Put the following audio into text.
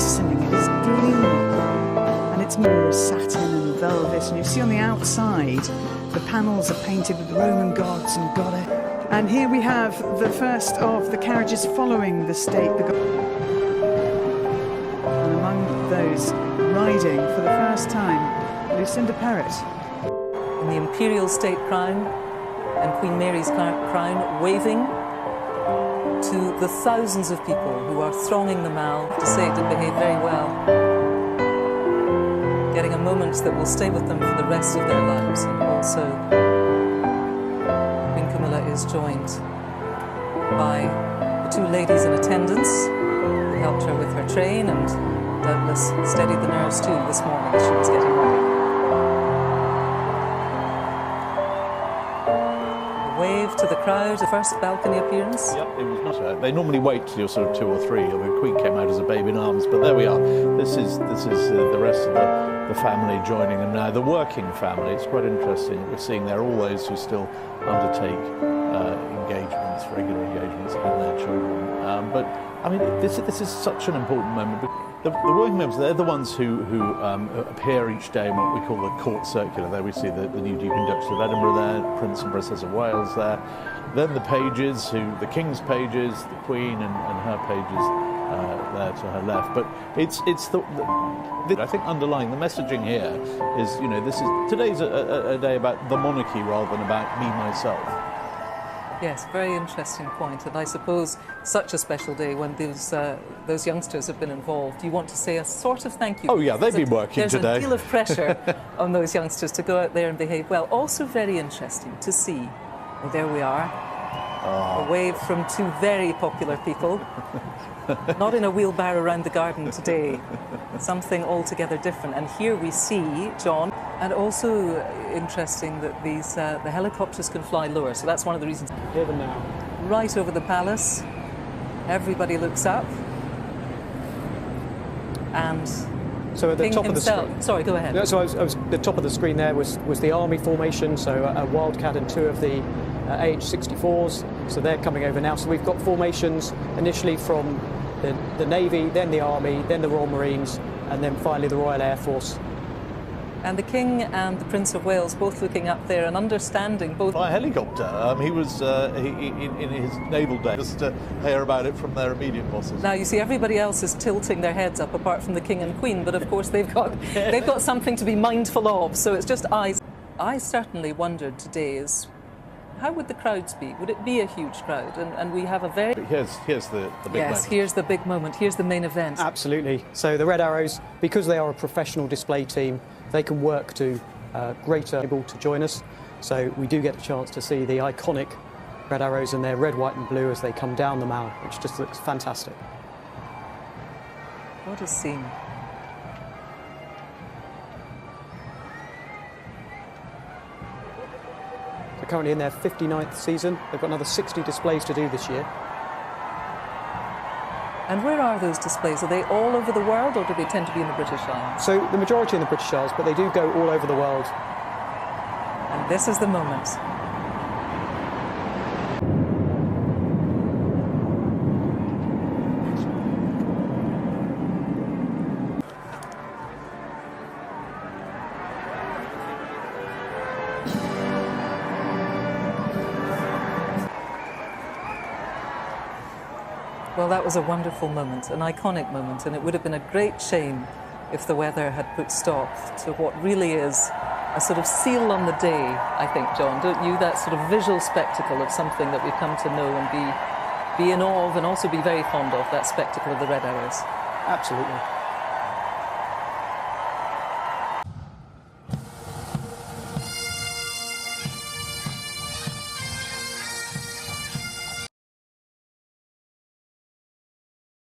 glistening, it is gleaming, and it's mirror satin and velvet, and you see on the outside the panels are painted with Roman gods and goddess. And here we have the first of the carriages following the state. And among those riding for the first time, Lucinda Perrott. In the imperial state crown and Queen Mary's crown, waving to the thousands of people who are thronging the Mall. To say it did behave very well. Getting a moment that will stay with them for the rest of their lives. And also, Queen Camilla is joined by the two ladies in attendance who helped her with her train and doubtless steadied the nerves too this morning as she was getting ready. Wave to the crowd, the first balcony appearance. Yep, it was not. They normally wait till you're sort of 2 or 3. The Queen came out as a babe in arms, but there we are. This is the rest of the family joining them now. The working family. It's quite interesting. We're seeing there all those who still undertake engagements, regular engagements, and their children. But I mean, this is such an important moment. The working members, they're the ones who appear each day in what we call the court circular. There we see the new Duke and Duchess of Edinburgh there, Prince and Princess of Wales there. Then the pages, the King's pages, the Queen and her pages there to her left. But it's I think underlying the messaging here is, you know, today's a day about the monarchy rather than about me, myself. Yes, very interesting point. And I suppose such a special day when those youngsters have been involved. You want to say a sort of thank you. Oh yeah, they've been working today. There's a deal of pressure on those youngsters to go out there and behave well. Also very interesting to see, well, there we are, a wave from two very popular people. Not in a wheelbarrow around the garden today, something altogether different. And here we see John. And also interesting that the helicopters can fly lower, so that's one of the reasons. Hear them now. Right over the palace, everybody looks up, and so at the King top himself, of the screen. Sorry, go ahead. So I was the top of the screen there was the army formation, so a Wildcat and 2 of the AH-64s. So they're coming over now. So we've got formations initially from the Navy, then the Army, then the Royal Marines, and then finally the Royal Air Force. And the King and the Prince of Wales both looking up there and understanding both. By helicopter. He was in his naval days, just to hear about it from their immediate bosses. Now you see everybody else is tilting their heads up apart from the King and Queen, but of course they've got something to be mindful of, so it's just eyes. I certainly wondered today is, how would the crowds be? Would it be a huge crowd? And we have a very... Here's the big moment. Yes, here's the big moment. Here's the main event. Absolutely. So the Red Arrows, because they are a professional display team, they can work to greater able to join us. So we do get a chance to see the iconic Red Arrows in their red, white and blue as they come down the Mall, which just looks fantastic. What a scene. They're currently in their 59th season. They've got another 60 displays to do this year. And where are those displays? Are they all over the world, or do they tend to be in the British Isles? So the majority in the British Isles, but they do go all over the world. And this is the moment. Well, that was a wonderful moment, an iconic moment, and it would have been a great shame if the weather had put stop to what really is a sort of seal on the day, I think, John, don't you? That sort of visual spectacle of something that we've come to know and be in awe of and also be very fond of, that spectacle of the Red Arrows. Absolutely.